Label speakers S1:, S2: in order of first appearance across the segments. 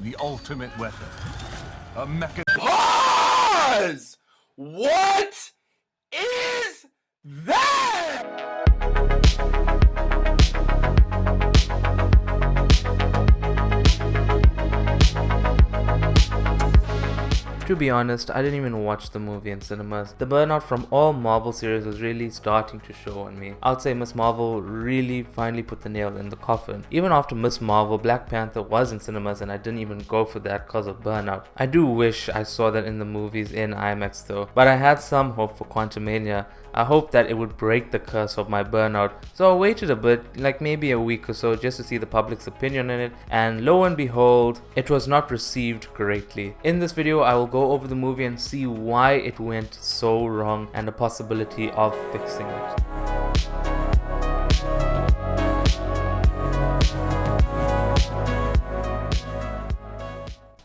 S1: The ultimate weapon. A mecha.
S2: Pause! What is that?
S3: To be honest, I didn't even watch the movie in cinemas. The burnout from all Marvel series was really starting to show on me. I'd say Miss Marvel really finally put the nail in the coffin. Even after Miss Marvel, Black Panther was in cinemas and I didn't even go for that cause of burnout. I do wish I saw that in the movies in IMAX though, but I had some hope for Quantumania. I hoped that it would break the curse of my burnout, so I waited a bit, like maybe a week or so, just to see the public's opinion on it, and lo and behold, it was not received greatly. In this video, I will go over the movie and see why it went so wrong and the possibility of fixing it.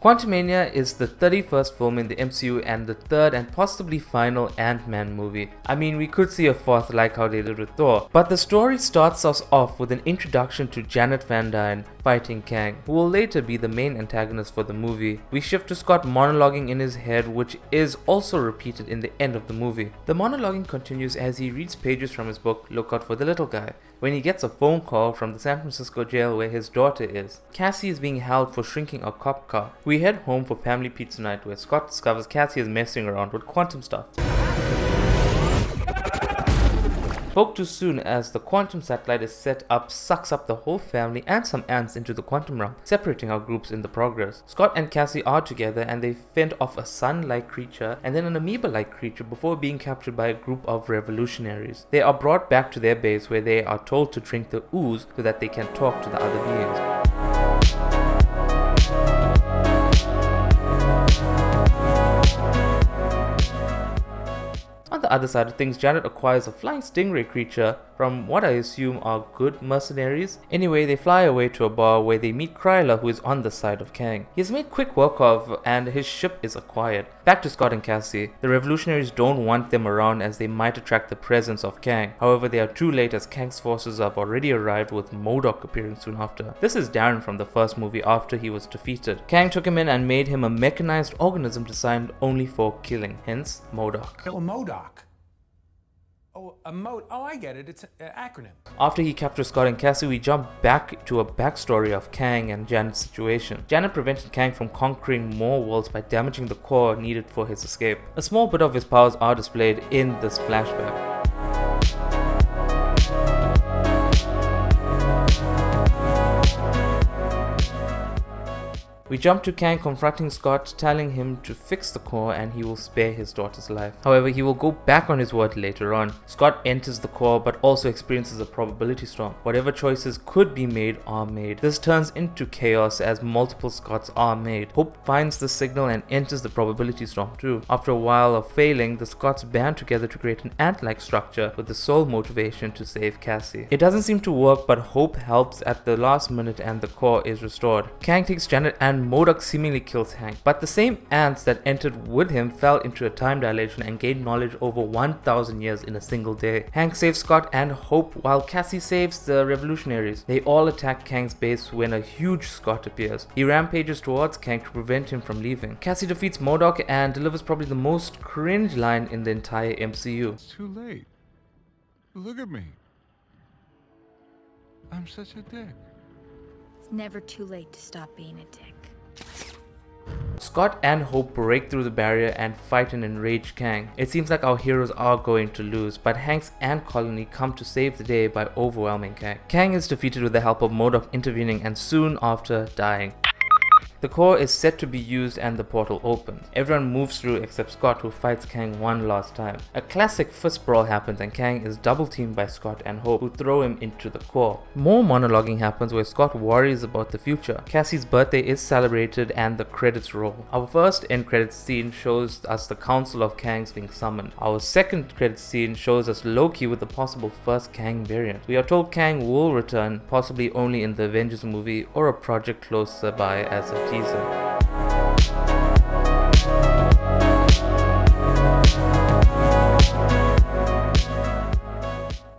S3: Quantumania is the 31st film in the MCU and the third and possibly final Antman movie. I mean, we could see a fourth like how they did with Thor, but the story starts us off with an introduction to Janet Van Dyne fighting Kang, who will later be the main antagonist for the movie. We shift to Scott monologuing in his head, which is also repeated in the end of the movie. The monologuing continues as he reads pages from his book, Look Out for the Little Guy, when he gets a phone call from the San Francisco jail where his daughter is. Cassie is being held for shrinking a cop car. We head home for family pizza night where Scott discovers Cassie is messing around with quantum stuff. Spoke too soon as the quantum satellite is set up sucks up the whole family and some ants into the quantum realm, separating our groups in the progress. Scott and Cassie are together and they fend off a sun-like creature and then an amoeba-like creature before being captured by a group of revolutionaries. They are brought back to their base where they are told to drink the ooze so that they can talk to the other beings. On the other side of things, Janet acquires a flying stingray creature from what I assume are good mercenaries. Anyway, they fly away to a bar where they meet Kryler, who is on the side of Kang. He is made quick work of and his ship is acquired. Back to Scott and Cassie. The revolutionaries don't want them around as they might attract the presence of Kang. However, they are too late as Kang's forces have already arrived with M.O.D.O.K appearing soon after. This is Darren from the first movie after he was defeated. Kang took him in and made him a mechanized organism designed only for killing, hence M.O.D.O.K.
S4: Oh, M.O.D.O.K. Oh, oh, I get it. It's an acronym.
S3: After he captures Scott and Cassie, we jump back to a backstory of Kang and Janet's situation. Janet prevented Kang from conquering more worlds by damaging the core needed for his escape. A small bit of his powers are displayed in this flashback. We jump to Kang confronting Scott, telling him to fix the core and he will spare his daughter's life. However, he will go back on his word later on. Scott enters the core but also experiences a probability storm. Whatever choices could be made are made. This turns into chaos as multiple Scotts are made. Hope finds the signal and enters the probability storm too. After a while of failing, the Scotts band together to create an ant-like structure with the sole motivation to save Cassie. It doesn't seem to work, but Hope helps at the last minute and the core is restored. Kang takes Janet and M.O.D.O.K seemingly kills Hank, but the same ants that entered with him fell into a time dilation and gained knowledge over 1,000 years in a single day. Hank saves Scott and Hope while Cassie saves the revolutionaries. They all attack Kang's base when a huge Scott appears. He rampages towards Kang to prevent him from leaving. Cassie defeats M.O.D.O.K and delivers probably the most cringe line in the entire MCU.
S1: It's too late. Look at me. I'm such a dick.
S5: It's never too late to stop being a dick.
S3: Scott and Hope break through the barrier and fight an enraged Kang. It seems like our heroes are going to lose, but Hank's ant colony come to save the day by overwhelming Kang. Kang is defeated with the help of M.O.D.O.K intervening and soon after dying. The core is set to be used and the portal opens. Everyone moves through except Scott, who fights Kang one last time. A classic fist brawl happens and Kang is double teamed by Scott and Hope, who throw him into the core. More monologuing happens where Scott worries about the future. Cassie's birthday is celebrated and the credits roll. Our first end credits scene shows us the Council of Kangs being summoned. Our second credits scene shows us Loki with the possible first Kang variant. We are told Kang will return, possibly only in the Avengers movie or a project closer by as a teaser.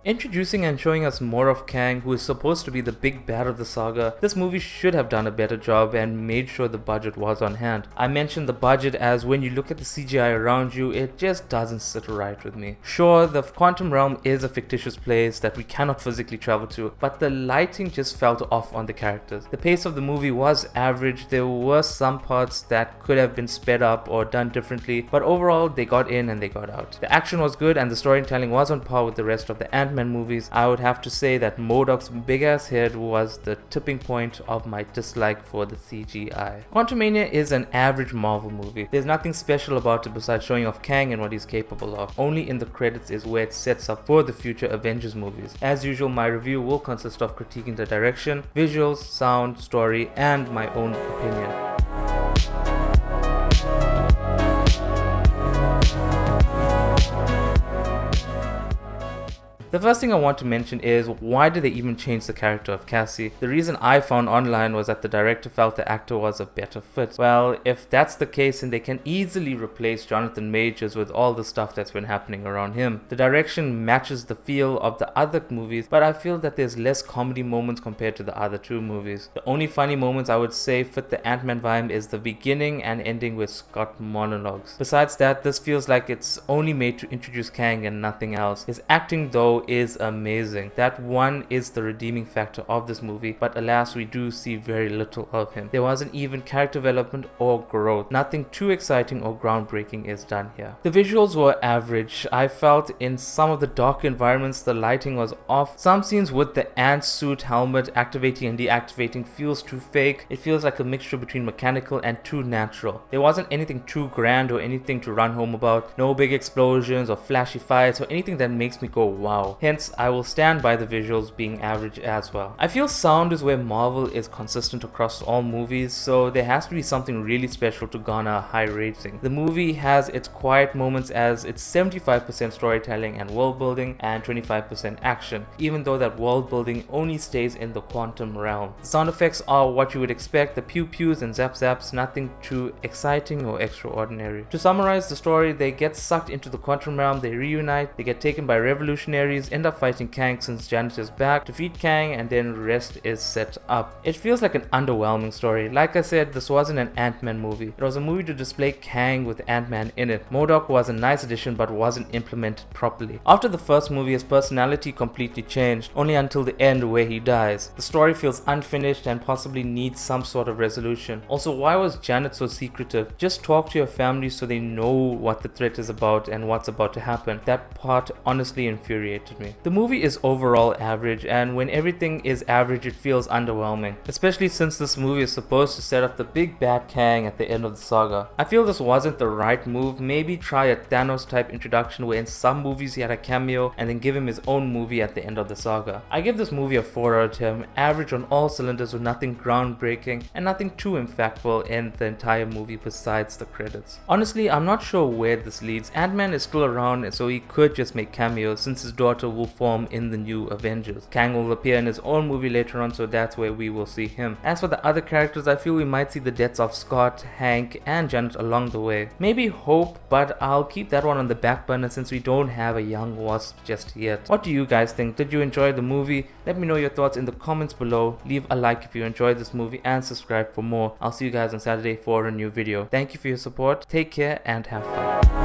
S3: Introducing and showing us more of Kang, who is supposed to be the big bad of the saga, this movie should have done a better job and made sure the budget was on hand. I mentioned the budget as when you look at the CGI around you, it just doesn't sit right with me. Sure, the quantum realm is a fictitious place that we cannot physically travel to, but the lighting just felt off on the characters. The pace of the movie was average. There were some parts that could have been sped up or done differently, but overall they got in and they got out. The action was good and the storytelling was on par with the rest of the Antman movies. I would have to say that M.O.D.O.K's big ass head was the tipping point of my dislike for the CGI. Quantumania is an average Marvel movie. There's nothing special about it besides showing off Kang and what he's capable of. Only in the credits is where it sets up for the future Avengers movies. As usual, my review will consist of critiquing the direction, visuals, sound, story, and my own opinion. The first thing I want to mention is, why did they even change the character of Cassie? The reason I found online was that the director felt the actor was a better fit. Well, if that's the case, then they can easily replace Jonathan Majors with all the stuff that's been happening around him. The direction matches the feel of the other movies, but I feel that there's less comedy moments compared to the other two movies. The only funny moments I would say fit the Antman vibe is the beginning and ending with Scott monologues. Besides that, this feels like it's only made to introduce Kang and nothing else. His acting though is amazing. That one is the redeeming factor of this movie, but alas, we do see very little of him. There wasn't even character development or growth. Nothing too exciting or groundbreaking is done here. The visuals were average. I felt in some of the dark environments the lighting was off. Some scenes with the ant suit helmet activating and deactivating feels too fake. It feels like a mixture between mechanical and too natural. There wasn't anything too grand or anything to run home about. No big explosions or flashy fights or anything that makes me go wow. Hence, I will stand by the visuals being average as well. I feel sound is where Marvel is consistent across all movies, so there has to be something really special to garner a high rating. The movie has its quiet moments as it's 75% storytelling and world building and 25% action, even though that world building only stays in the quantum realm. The sound effects are what you would expect, the pew pews and zap zaps, nothing too exciting or extraordinary. To summarize the story, they get sucked into the quantum realm, they reunite, they get taken by revolutionaries, end up fighting Kang since Janet is back, defeat Kang, and then rest is set up. It feels like an underwhelming story. Like I said, this wasn't an Ant-Man movie. It was a movie to display Kang with Ant-Man in it. M.O.D.O.K was a nice addition but wasn't implemented properly. After the first movie, his personality completely changed, only until the end where he dies. The story feels unfinished and possibly needs some sort of resolution. Also, why was Janet so secretive? Just talk to your family so they know what the threat is about and what's about to happen. That part honestly infuriated me. The movie is overall average, and when everything is average it feels underwhelming, especially since this movie is supposed to set up the big bad Kang at the end of the saga. I feel this wasn't the right move. Maybe try a Thanos type introduction where in some movies he had a cameo and then give him his own movie at the end of the saga. I give this movie a 4 out of 10, average on all cylinders with nothing groundbreaking and nothing too impactful in the entire movie besides the credits. Honestly, I'm not sure where this leads. Ant-Man is still around, so he could just make cameos since his daughter will form in the new Avengers. Kang will appear in his own movie later on, so that's where we will see him. As for the other characters, I feel we might see the deaths of Scott, Hank, and Janet along the way. Maybe Hope, but I'll keep that one on the back burner since we don't have a young Wasp just yet. What do you guys think? Did you enjoy the movie? Let me know your thoughts in the comments below. Leave a like if you enjoyed this movie and subscribe for more. I'll see you guys on Saturday for a new video. Thank you for your support. Take care and have fun.